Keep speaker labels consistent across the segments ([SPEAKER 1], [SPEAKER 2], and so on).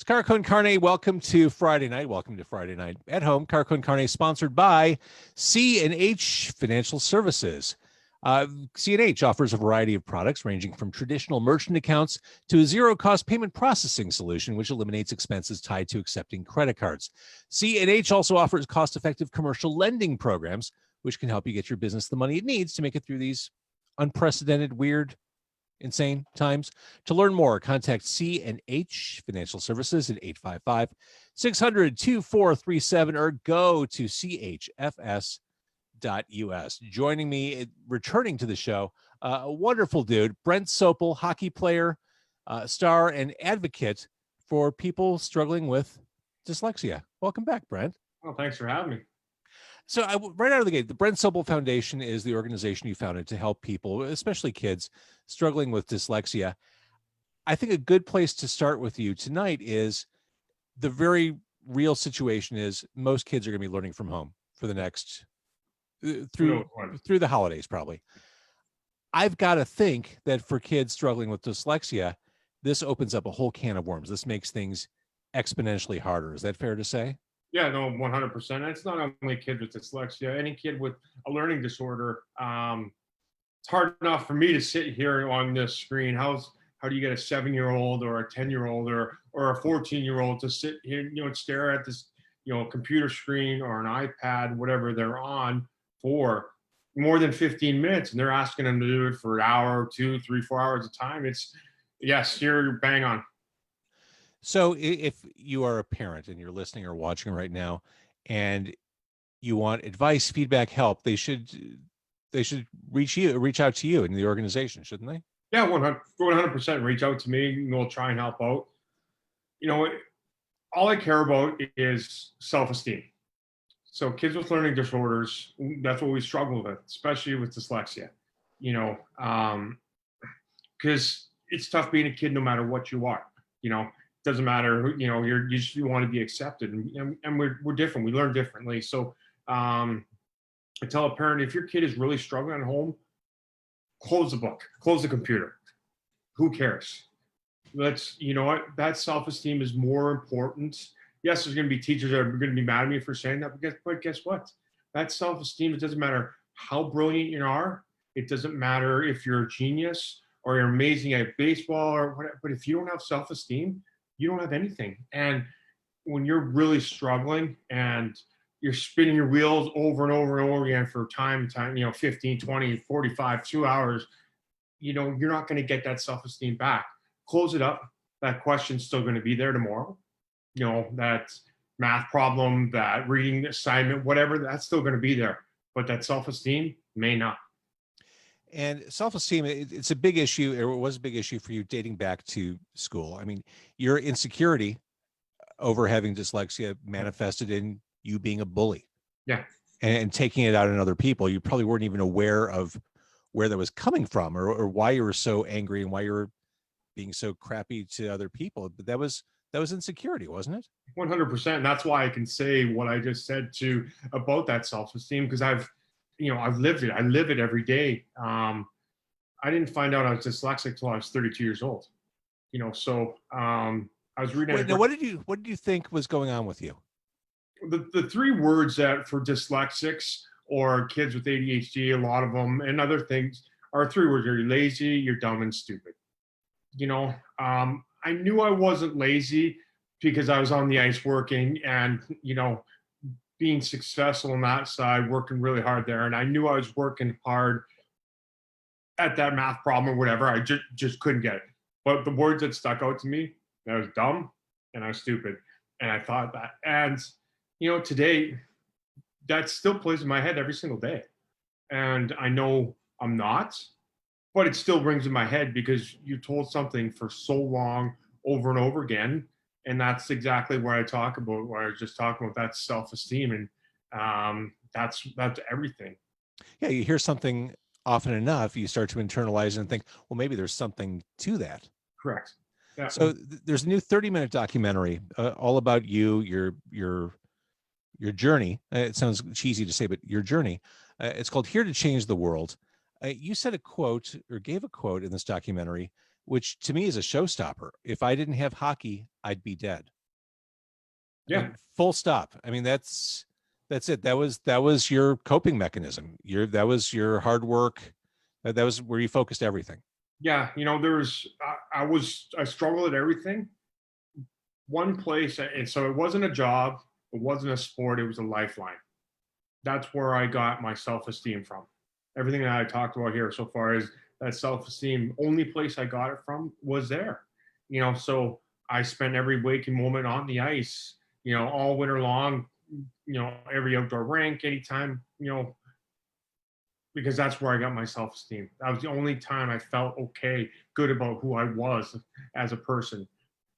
[SPEAKER 1] It's Carco and Carne. Welcome to Friday night. Welcome to Friday night at home. Carco and Carne, sponsored by C&H Financial Services. C&H offers a variety of products ranging from traditional merchant accounts to a zero-cost payment processing solution, which eliminates expenses tied to accepting credit cards. C&H also offers cost-effective commercial lending programs, which can help you get your business the money it needs to make it through these unprecedented, weird, insane times. To learn more, contact C&H Financial Services at 855-600-2437 or go to chfs.us. Joining me, returning to the show, a wonderful dude, Brent Sopel, hockey player, star, and advocate for people struggling with dyslexia. Welcome back, Brent.
[SPEAKER 2] Well, thanks for having me.
[SPEAKER 1] So right out of the gate, the Brent Sopel Foundation is the organization you founded to help people, especially kids, struggling with dyslexia. I think a good place to start with you tonight is the very real situation is most kids are going to be learning from home for the next, through the holidays, probably. I've got to think that for kids struggling with dyslexia, this opens up a whole can of worms. This makes things exponentially harder. Is that fair to say?
[SPEAKER 2] Yeah, no, 100%. It's not only kids with dyslexia, any kid with a learning disorder. It's hard enough for me to sit here on this screen. How do you get a 7-year-old or a 10-year-old or a 14-year-old to sit here, and stare at this, computer screen or an iPad, whatever they're on, for more than 15 minutes, and they're asking them to do it for an hour, 2, 3, 4 hours of time. Yes, you're bang on.
[SPEAKER 1] So if you are a parent and you're listening or watching right now and you want advice, feedback, help, they should reach out to you in the organization, shouldn't they?
[SPEAKER 2] Yeah, 100% reach out to me and we'll try and help out. All I care about is self-esteem. So kids with learning disorders, that's what we struggle with, especially with dyslexia, because it's tough being a kid no matter what you are. Doesn't matter who, you want to be accepted, and we're different. We learn differently. So I tell a parent, if your kid is really struggling at home, close the book, close the computer. Who cares? That self-esteem is more important. Yes, there's going to be teachers that are going to be mad at me for saying that, but guess what? That self-esteem, it doesn't matter how brilliant you are. It doesn't matter if you're a genius or you're amazing at baseball or whatever, but if you don't have self-esteem, you don't have anything. And when you're really struggling and you're spinning your wheels over and over and over again for time, 15, 20, 45, 2 hours, you're not going to get that self-esteem back. Close it up. That question's still going to be there tomorrow. That math problem, that reading assignment, whatever, that's still going to be there. But that self-esteem may not.
[SPEAKER 1] And self-esteem, it's a big issue, or it was a big issue for you dating back to school. I mean, your insecurity over having dyslexia manifested in you being a bully.
[SPEAKER 2] Yeah.
[SPEAKER 1] And taking it out on other people. You probably weren't even aware of where that was coming from or why you were so angry and why you were being so crappy to other people. But that was insecurity, wasn't it?
[SPEAKER 2] 100%. That's why I can say what I just said about that self-esteem, because I've lived it. I live it every day. I didn't find out I was dyslexic till I was 32 years old. So I was reading.
[SPEAKER 1] Wait, now, what did you think was going on with you?
[SPEAKER 2] The 3 words that for dyslexics or kids with ADHD, a lot of them, and other things are 3 words: you're lazy, you're dumb, and stupid. I knew I wasn't lazy because I was on the ice working and being successful on that side, working really hard there. And I knew I was working hard at that math problem or whatever. I just couldn't get it. But the words that stuck out to me, I was dumb and I was stupid. And I thought that. And, today, that still plays in my head every single day. And I know I'm not, but it still rings in my head because you told something for so long over and over again. And that's exactly where I talk about, where I was just talking about, that self-esteem. And that's everything.
[SPEAKER 1] Yeah, you hear something often enough, you start to internalize it and think, well, maybe there's something to that.
[SPEAKER 2] Correct. Yeah.
[SPEAKER 1] So there's a new 30-minute documentary all about you, your journey. It sounds cheesy to say, but your journey. It's called Here to Change the World. You said a quote or gave a quote in this documentary which to me is a showstopper. If I didn't have hockey, I'd be dead. I
[SPEAKER 2] Yeah.
[SPEAKER 1] mean, full stop. I mean, that's it. That was your coping mechanism. That was your hard work. That was where you focused everything.
[SPEAKER 2] Yeah. I struggled at everything. One place, and so it wasn't a job, it wasn't a sport, it was a lifeline. That's where I got my self-esteem from. Everything that I talked about here so far is that self-esteem. Only place I got it from was there. So I spent every waking moment on the ice, all winter long, every outdoor rink, anytime, because that's where I got my self-esteem. That was the only time I felt okay, good about who I was as a person.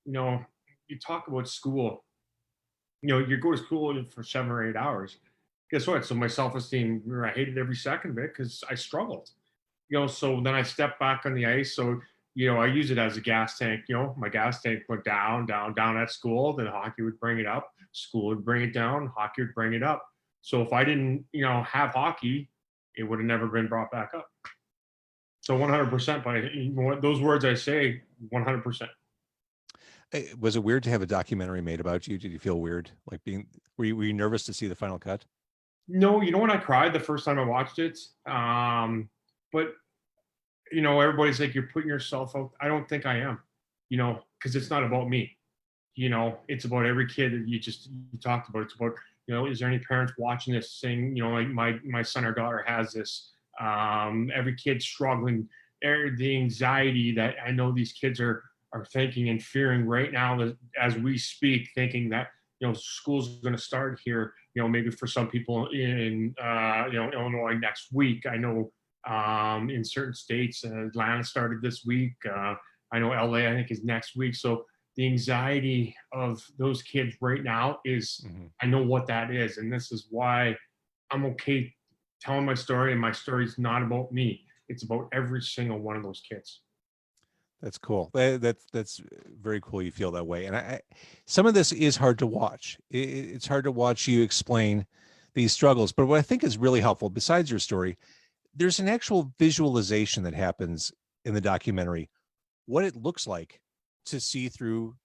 [SPEAKER 2] You talk about school, you go to school for 7 or 8 hours. Guess what? So my self-esteem, I hated every second of it because I struggled. So then I stepped back on the ice. So, I use it as a gas tank. My gas tank went down, down, down at school. Then hockey would bring it up. School would bring it down. Hockey would bring it up. So if I didn't, have hockey, it would have never been brought back up. So 100% by those words I say, 100%.
[SPEAKER 1] Was it weird to have a documentary made about you? Did you feel weird, like were you nervous to see the final cut?
[SPEAKER 2] No, when I cried the first time I watched it. But everybody's like, you're putting yourself out. I don't think I am, because it's not about me. It's about every kid that you talked about. It's about, is there any parents watching this saying, like my son or daughter has this, every kid struggling, the anxiety that I know these kids are thinking and fearing right now as we speak, thinking that, school's going to start here, maybe for some people in, Illinois next week. I know in certain states, Atlanta started this week. I know LA, I think, is next week. So the anxiety of those kids right now is, I know what that is. And this is why I'm okay telling my story. And my story is not about me. It's about every single one of those kids.
[SPEAKER 1] That's cool. That's very cool. You feel that way. And some of this is hard to watch. It's hard to watch you explain these struggles. But what I think is really helpful, besides your story, there's an actual visualization that happens in the documentary, what it looks like to see through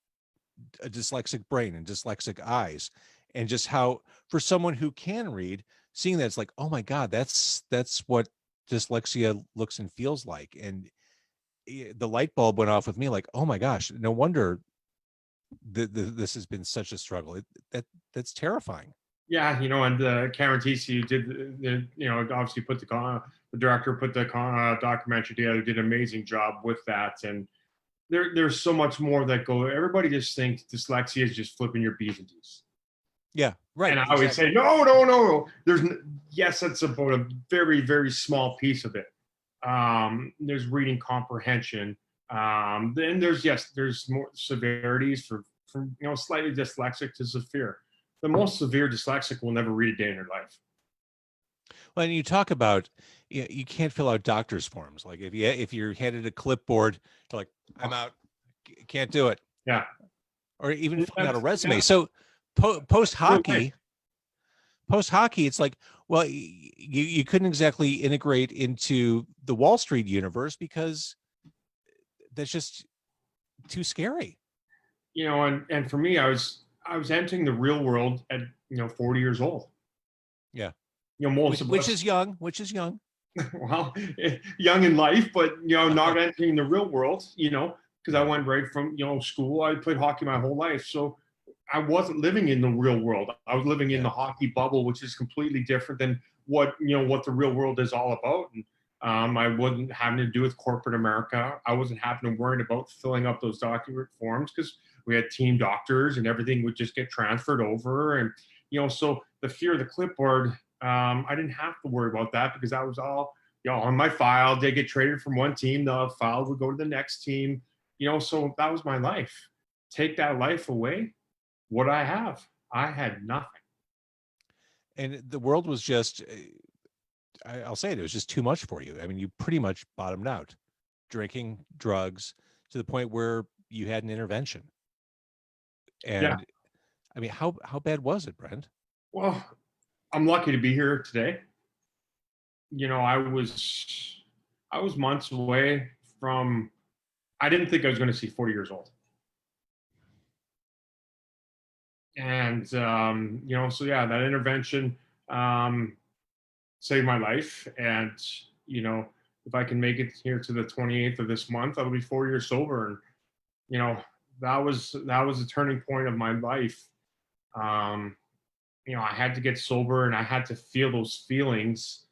[SPEAKER 1] a dyslexic brain and dyslexic eyes, and just how, for someone who can read, seeing that, it's like, oh my God, that's what dyslexia looks and feels like. And the light bulb went off with me, like, oh my gosh, no wonder this has been such a struggle. That's terrifying.
[SPEAKER 2] Yeah, and Karen Tisi did obviously the director put the documentary together, did an amazing job with that. And there's so much more that everybody just thinks dyslexia is just flipping your B's and D's.
[SPEAKER 1] Yeah, right.
[SPEAKER 2] And I would say, no. Yes, that's about a very, very small piece of it. There's reading comprehension. Then there's more severities for slightly dyslexic to severe. The most severe dyslexic will never read a day in their life.
[SPEAKER 1] Well, and you talk about, you can't fill out doctor's forms. Like if you're handed a clipboard, you're like, I'm out, can't do it.
[SPEAKER 2] Yeah.
[SPEAKER 1] Or even filling out a resume. Yeah. So post hockey, it's like, well, you couldn't exactly integrate into the Wall Street universe because that's just too scary.
[SPEAKER 2] And for me, I was entering the real world at 40 years old.
[SPEAKER 1] Yeah.
[SPEAKER 2] Which
[SPEAKER 1] is young.
[SPEAKER 2] Well, young in life, but not entering the real world, because I went right from school. I played hockey my whole life, so I wasn't living in the real world. I was living in the hockey bubble, which is completely different than what the real world is all about. And I wasn't having to do with corporate America. I wasn't having to worry about filling up those document forms because we had team doctors and everything would just get transferred over. And so the fear of the clipboard, I didn't have to worry about that because that was all on my file. They get traded from one team, the file would go to the next team. So that was my life. Take that life away, what I have, I had nothing.
[SPEAKER 1] And the world was just, I'll say it was just too much for you. I mean, you pretty much bottomed out, drinking, drugs, to the point where you had an intervention. And I mean, how bad was it, Brent?
[SPEAKER 2] Well, I'm lucky to be here today. I was months away from I didn't think I was going to see 40 years old. And, so yeah, that intervention saved my life. And, if I can make it here to the 28th of this month, I'll be 4 years sober. And, you know, that was a turning point of my life. Um, I had to get sober and I had to feel those feelings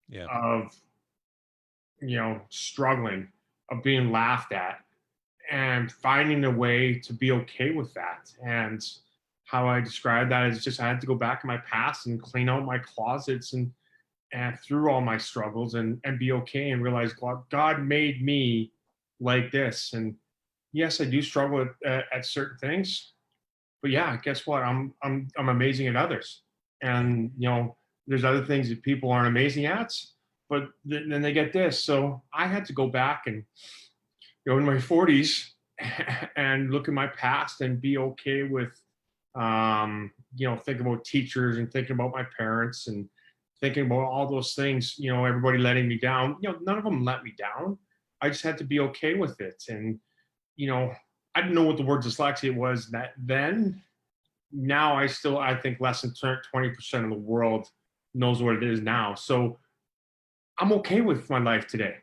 [SPEAKER 1] Yeah.
[SPEAKER 2] of, struggling, of being laughed at, and finding a way to be okay with that. And how I describe that is just I had to go back in my past and clean out my closets and through all my struggles and be okay and realize God made me like this. And yes, I do struggle at certain things, but yeah, guess what? I'm amazing at others. And there's other things that people aren't amazing at, but then they get this. So I had to go back and in my 40s and look at my past and be okay with thinking about teachers and thinking about my parents and thinking about all those things, everybody letting me down. None of them let me down. I just had to be okay with it. And I didn't know what the word dyslexia was that then. Now I think less than 20% of the world knows what it is now. So I'm okay with my life today.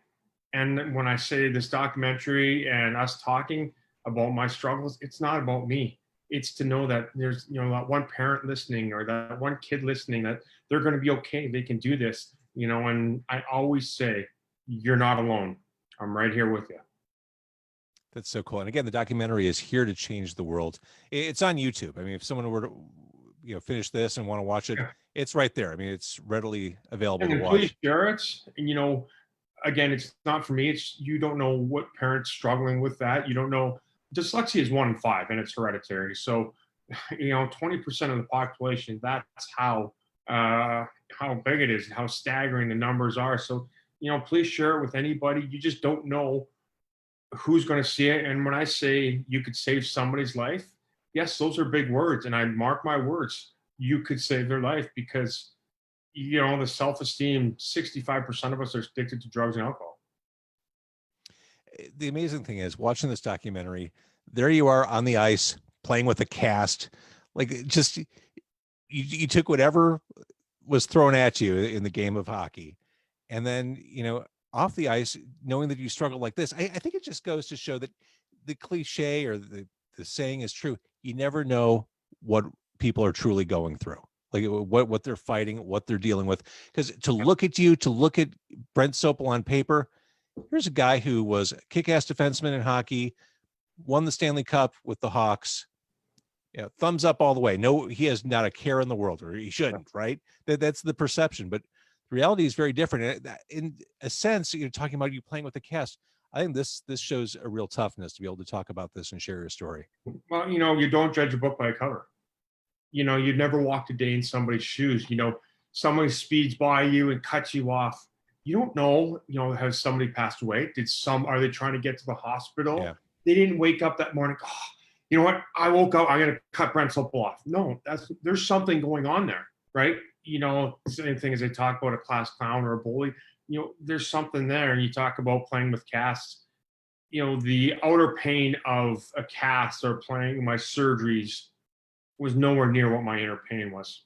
[SPEAKER 2] And when I say this documentary and us talking about my struggles, it's not about me. It's to know that there's, that one parent listening or that one kid listening, that they're going to be okay. They can do this, and I always say, you're not alone. I'm right here with you.
[SPEAKER 1] That's so cool. And again, the documentary is Here to Change the World. It's on YouTube. I mean, if someone were to, finish this and want to watch it,
[SPEAKER 2] Yeah.
[SPEAKER 1] it's right there. I mean, it's readily available
[SPEAKER 2] And
[SPEAKER 1] to
[SPEAKER 2] then
[SPEAKER 1] watch.
[SPEAKER 2] please share it. And, again, it's not for me. It's, you don't know what parents struggling with that. You don't know. Dyslexia is 1 in 5 and it's hereditary. So, 20% of the population, that's how big it is, how staggering the numbers are. So, please share it with anybody. You just don't know who's going to see it. And when I say you could save somebody's life, yes, those are big words. And I mark my words. You could save their life because, the self-esteem, 65% of us are addicted to drugs and alcohol.
[SPEAKER 1] The amazing thing is watching this documentary, there you are on the ice playing with a cast, like just you took whatever was thrown at you in the game of hockey. And then, off the ice, knowing that you struggle like this, I think it just goes to show that the cliche or the saying is true. You never know what people are truly going through, like what they're fighting, what they're dealing with. Because to look at Brent Sopel on paper, here's a guy who was a kick-ass defenseman in hockey, won the Stanley Cup with the Hawks. Yeah, thumbs up all the way. No, he has not a care in the world, or he shouldn't, right? That's the perception, but the reality is very different. In a sense, you're talking about you playing with the cast. I think this shows a real toughness to be able to talk about this and share your story.
[SPEAKER 2] Well, you don't judge a book by a cover. You'd never walked a day in somebody's shoes. Somebody speeds by you and cuts you off. You don't know, has somebody passed away? Are they trying to get to the hospital?
[SPEAKER 1] Yeah.
[SPEAKER 2] They didn't wake up that morning. Oh, you know what? I woke up, I'm going to cut Brent Sopel off. No, there's something going on there, right? Same thing as they talk about a class clown or a bully. There's something there. And you talk about playing with casts. The outer pain of a cast or playing my surgeries was nowhere near what my inner pain was.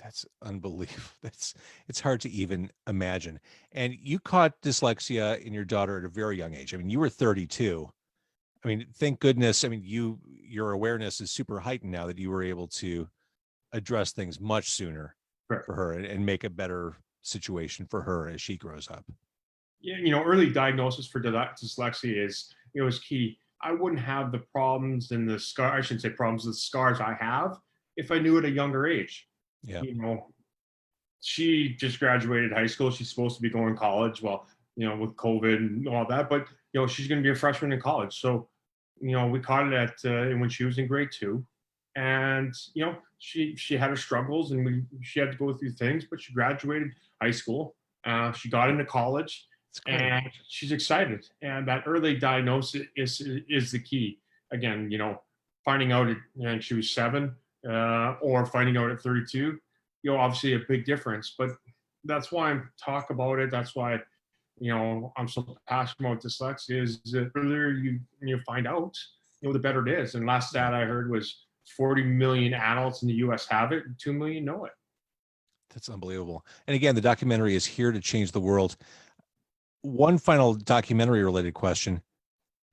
[SPEAKER 1] That's unbelievable. It's hard to even imagine. And you caught dyslexia in your daughter at a very young age. I mean, you were 32. I mean, thank goodness. I mean, your awareness is super heightened now that you were able to address things much sooner for her and make a better situation for her as she grows up.
[SPEAKER 2] Yeah, early diagnosis for dyslexia is key. I wouldn't have the problems and the scar. I shouldn't say problems, the scars I have if I knew at a younger age.
[SPEAKER 1] Yeah.
[SPEAKER 2] She just graduated high school. She's supposed to be going to college. Well, with COVID and all that, but she's going to be a freshman in college. So, we caught it when she was in grade 2, and she had her struggles and she had to go through things, but she graduated high school. She got into college. And she's excited. And that early diagnosis is the key. Again, finding out at she was 7 or finding out at 32, obviously a big difference. But that's why I talk about it. That's why, I'm so passionate about dyslexia is the earlier you find out, the better it is. And last stat I heard was 40 million adults in the US have it, and 2 million know it.
[SPEAKER 1] That's unbelievable. And again, the documentary is here to change the world. One final documentary related question.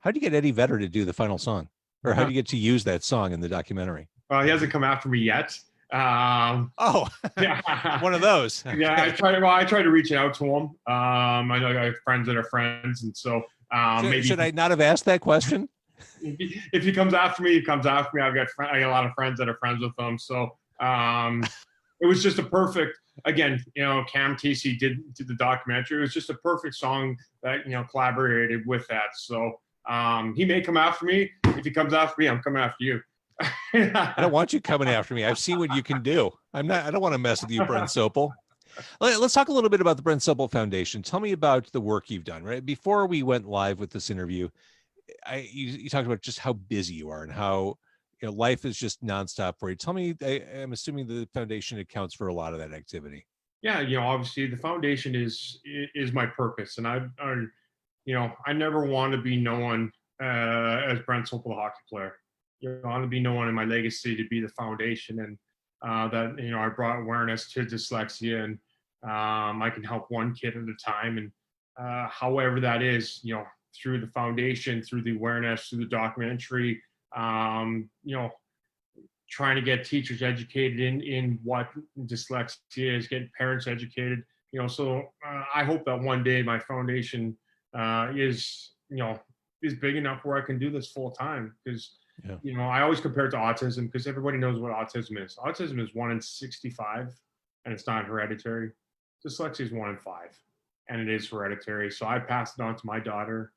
[SPEAKER 1] How do you get Eddie Vedder to do the final song? Or how do you get to use that song in the documentary?
[SPEAKER 2] He hasn't come after me yet.
[SPEAKER 1] Oh,
[SPEAKER 2] Yeah.
[SPEAKER 1] one of those.
[SPEAKER 2] Yeah, I tried to reach out to him. I know I have friends that are friends, and so maybe
[SPEAKER 1] should I not have asked that question?
[SPEAKER 2] If he comes after me, he comes after me. I got a lot of friends that are friends with him, so it was just a perfect. Again, Cam Casey did the documentary. It was just a perfect song that collaborated with that. So he may come after me. If he comes after me, I'm coming after you.
[SPEAKER 1] I don't want you coming after me. I've seen what you can do. I don't want to mess with you, Brent Sopel. Let's talk a little bit about the Brent Sopel Foundation. Tell me about the work you've done. Right before we went live with this interview, you talked about just how busy you are and how life is just nonstop for you. Tell me, I'm assuming the foundation accounts for a lot of that activity.
[SPEAKER 2] Yeah, obviously the foundation is my purpose, and I never want to be known as Brent Sopel, the hockey player. I want to be known in my legacy to be the foundation, and that I brought awareness to dyslexia, and I can help one kid at a time, and however that is, through the foundation, through the awareness, through the documentary, trying to get teachers educated in what dyslexia is, getting parents educated. So I hope that one day my foundation is big enough where I can do this full time, because I always compare it to autism, because everybody knows what autism is. Autism is 1 in 65, and it's not hereditary. Dyslexia is 1 in 5, and it is hereditary. So I passed it on to my daughter.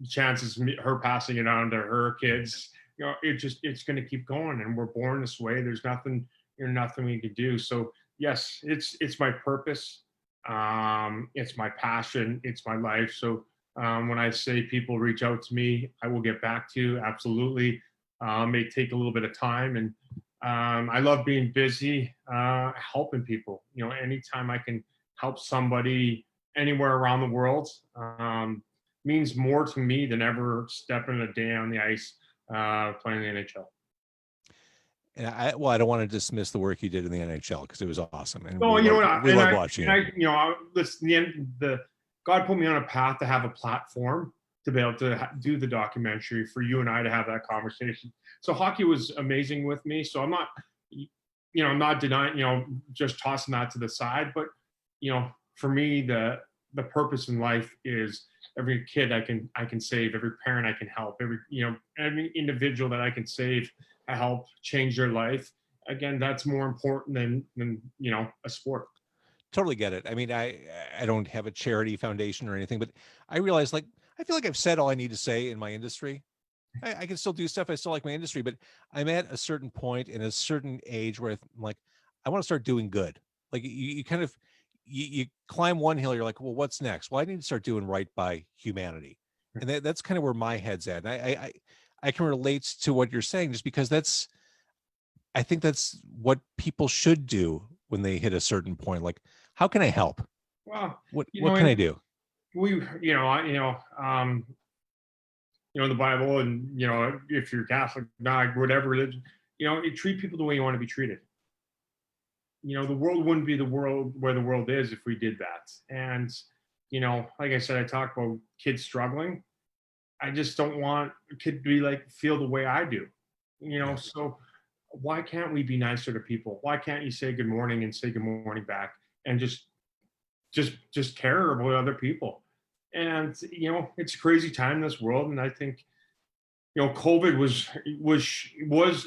[SPEAKER 2] Chances of her passing it on to her kids, it's going to keep going, and we're born this way. There's nothing we can do. So yes, it's my purpose. It's my passion. It's my life. So when I say people reach out to me, I will get back to you. Absolutely. May take a little bit of time, and I love being busy, helping people. Anytime I can help somebody anywhere around the world, means more to me than ever stepping a day on the ice playing the NHL.
[SPEAKER 1] And I don't want to dismiss the work you did in the NHL, because it was awesome, and
[SPEAKER 2] No,
[SPEAKER 1] we love watching it.
[SPEAKER 2] Listen, God put me on a path to have a platform to be able to do the documentary, for you and I to have that conversation. So hockey was amazing with me. So I'm not denying, just tossing that to the side. But, for me, the purpose in life is every kid I can save, every parent I can help, every individual that I can save, I help change their life. Again, that's more important than a sport.
[SPEAKER 1] Totally get it. I mean, I don't have a charity foundation or anything, but I realize, I feel like I've said all I need to say in my industry. I can still do stuff. I still like my industry, but I'm at a certain point in a certain age where I'm like, I want to start doing good. Like you kind of, you climb one hill, you're like, well, what's next? Well, I need to start doing right by humanity. And that's kind of where my head's at. And I can relate to what you're saying, just because I think that's what people should do when they hit a certain point. Like, how can I help?
[SPEAKER 2] Well,
[SPEAKER 1] what can I do?
[SPEAKER 2] The Bible, and if you're Catholic, not whatever religion, you treat people the way you want to be treated. The world wouldn't be the world where the world is if we did that. And like I said, I talk about kids struggling. I just don't want a kid to feel the way I do. So why can't we be nicer to people? Why can't you say good morning and say good morning back, and just care about other people? And it's a crazy time in this world, and I think COVID was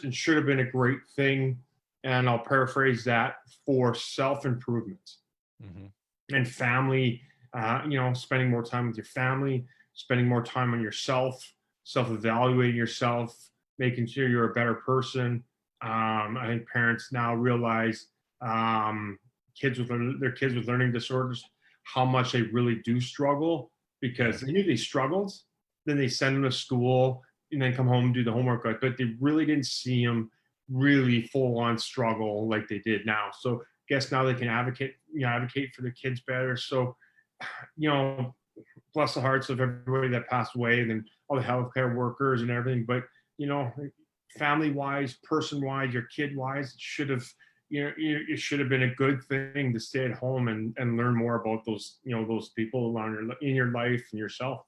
[SPEAKER 2] and should have been a great thing, and I'll paraphrase that, for self-improvement and family. Spending more time with your family, spending more time on yourself, self-evaluating yourself, making sure you're a better person. I think parents now realize kids with learning disorders, how much they really do struggle, because they knew they struggled, then they send them to school and then come home and do the homework, but they really didn't see them really full on struggle like they did now. So I guess now they can advocate for the kids better. So you know, bless the hearts of everybody that passed away, and then all the healthcare workers and everything. But, you know, family wise, person wise, your kid wise, it should have, you know, it should have been a good thing to stay at home and learn more about those, you know, those people around in your life and yourself.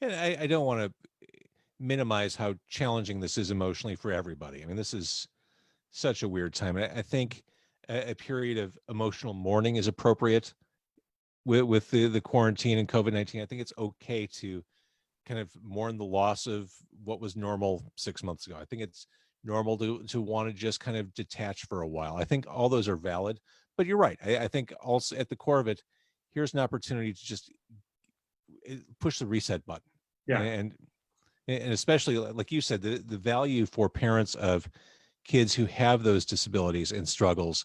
[SPEAKER 1] And I don't want to minimize how challenging this is emotionally for everybody. I mean, this is such a weird time. I think a period of emotional mourning is appropriate with the quarantine and COVID-19. I think it's okay to kind of mourn the loss of what was normal 6 months ago. I think it's normal to want to just kind of detach for a while. I think all those are valid, but you're right. I think also at the core of it, here's an opportunity to just push the reset button.
[SPEAKER 2] Yeah.
[SPEAKER 1] And especially like you said, the value for parents of kids who have those disabilities and struggles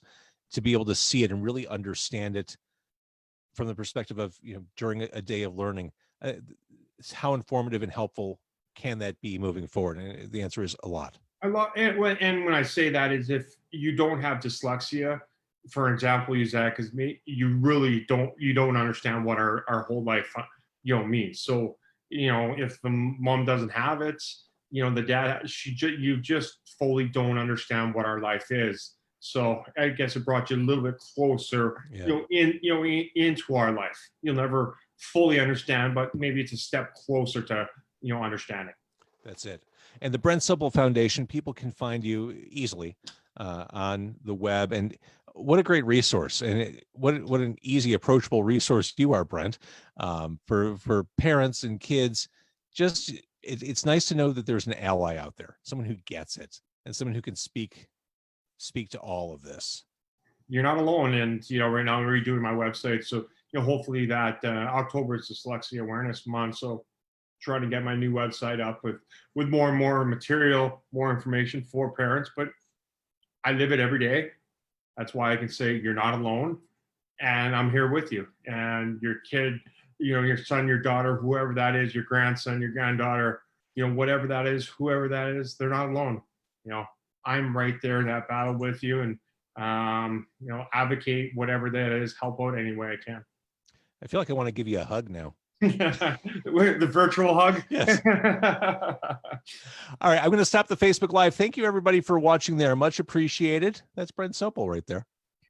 [SPEAKER 1] to be able to see it and really understand it from the perspective of, you know, during a day of learning, how informative and helpful can that be moving forward? And the answer is a lot.
[SPEAKER 2] And when I say that is, if you don't have dyslexia, for example, use that because you really don't understand what our whole life, you know, means. So, you know, if the mom doesn't have it, you know, the dad, you just fully don't understand what our life is. So I guess it brought you a little bit closer,
[SPEAKER 1] Yeah.
[SPEAKER 2] you know, into our life. You'll never fully understand, but maybe it's a step closer to, you know, understanding.
[SPEAKER 1] That's it. And the Brent Sopel Foundation, people can find you easily on the web. And what a great resource. And what an easy, approachable resource you are, Brent, for parents and kids. Just it's nice to know that there's an ally out there, someone who gets it, and someone who can speak to all of this.
[SPEAKER 2] You're not alone. And, you know, right now I'm redoing my website. So, you know, hopefully that October is Dyslexia Awareness Month. So trying to get my new website up with more and more material, more information for parents. But I live it every day. That's why I can say you're not alone. And I'm here with you. And your kid, you know, your son, your daughter, whoever that is, your grandson, your granddaughter, you know, whatever that is, whoever that is, they're not alone. You know, I'm right there in that battle with you, and you know, advocate whatever that is, help out any way I can.
[SPEAKER 1] I feel like I want to give you a hug now.
[SPEAKER 2] The virtual hug.
[SPEAKER 1] Yes. All right, I'm going to stop the Facebook Live. Thank you, everybody, for watching there. Much appreciated. That's Brent Sopel right there.